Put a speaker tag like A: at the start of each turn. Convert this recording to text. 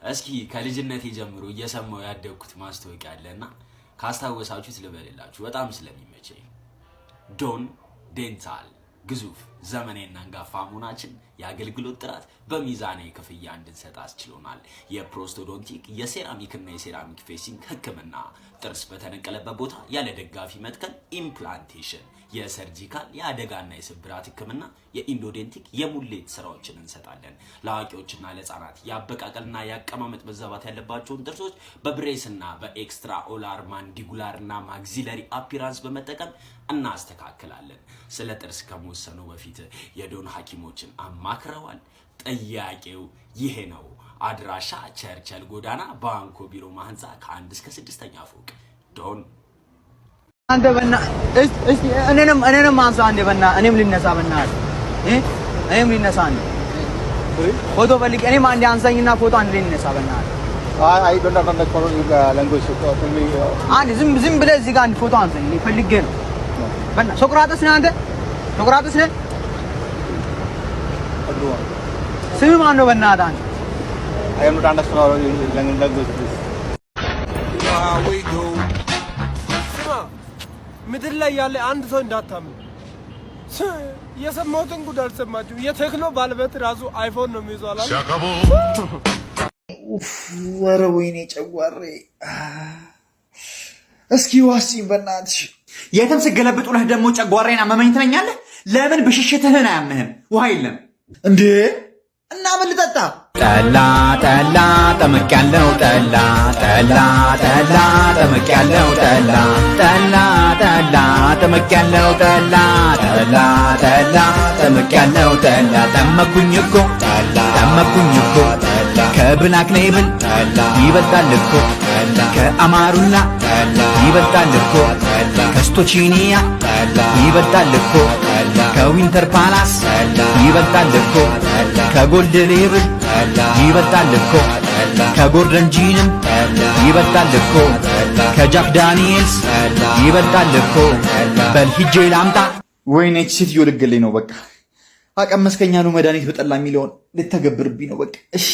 A: እስኪ ከልጅነቴ ጀምሮ እየሰማው ያደግኩት ማስታወቂያ አለና ካስታወሳችሁት ልበልላችሁ በጣም ስለሚመቸኝ ዶን ዴንታል ግዙፍ ዘመኔና አንጋፋ መሆናችን የአገልግሎት ጥራት በሚዛናዊ ክፍያ እንድንሰጥ አስችሎናል። የፕሮስቶዶንቲክ የሴራሚክና የሴራሚክ ፌሲንግ ህክምና፣ ጥርስ በተነቀለበት ቦታ ያለ ደጋፊ መትከል ኢምፕላንቴሽን፣ የሰርጂካል የአደጋና የስብራት ህክምና፣ የኢንዶዴንቲክ የሙሌት ስራዎችን እንሰጣለን። ለአዋቂዎችና ለህፃናት የአበቃቀልና የአቀማመጥ መዛባት ያለባቸውን ጥርሶች በብሬስና በኤክስትራ ኦላር ማንዲጉላርና ማግዚለሪ አፒራንስ በመጠቀም እናስተካክላለን። ስለ ጥርስ ከመወሰኑ በፊት የዶን ሐኪሞችን አማክረዋል? ጥያቄው ይሄ ነው። አድራሻ ቸርቸል ጎዳና ባንኮ ቢሮ ማህንጻ ከ1 እስከ 6ኛ ፎቅ ዶን።
B: አንተ በእና እስቲ እኔንም አንሳ አንዴ በእና እኔም ልነሳ በእና እኔም ልነሳ አንዴ ፎቶ ፈልግ እኔም አንዴ አንሳኝና ፎቶ አንዴ ልነሳ በእና
C: አይ don't understand language
B: አንዴ ዝም ብለህ እዚህ ጋር አንድ ፎቶ አንሳኝ ፈልጌ ነው በእና ሶቅራጥስ ነህ አንተ ሶቅራጥስ ነህ ስም ማን ነው በእናትህ አንተ
C: I am not understand language
D: we go ምድር ላይ ያለ አንድ ሰው እንዳታምን የሰማሁትን ጉድ አልሰማችሁ የቴክኖ ባለቤት ራሱ አይፎን ነው የሚይዘው አላለ
E: ወረ ወይኔ ጨጓሬ እስኪ ዋሲኝ በእናትሽ
F: የትም ስገለብጥ ውለህ ደግሞ ጨጓራዬን አመመኝ ትለኛለህ ለምን ብሽሽትህን አያምህም ውሃ የለም
E: እንዴ እና ምን ልጠጣ
F: ጠላ ጠላ ጠመቅ ያለው ጠላ ጠላ ጠላ ጠመቅ ያለው ጠላ ጠላ ጠላ ጠመቅ ያለው ጠላ ጠላ ጠላ ጠመቅ ያለው ጠላ ጠመኩኝ እኮ ከብላክ ሌብል ይበልጣል እኮ ከአማሩላ ይበልጣል እኮ ከስቶቺኒያ ይበልጣል እኮ ከዊንተር ፓላስ ይበልጣል እኮ ከጎልድ ሌብል ይበልጣል እኮ ከጎርደን ጂንም ይበልጣል እኮ ከጃክ ዳኒኤልስ ይበልጣል እኮ በል ሂጄ ላምጣ
E: ወይኔ ሴትዮ ልገለኝ ነው በቃ አቀመስከኛ ነው መድኃኒት በጠላ የሚለውን ልተገብርብኝ ነው በቃ እሺ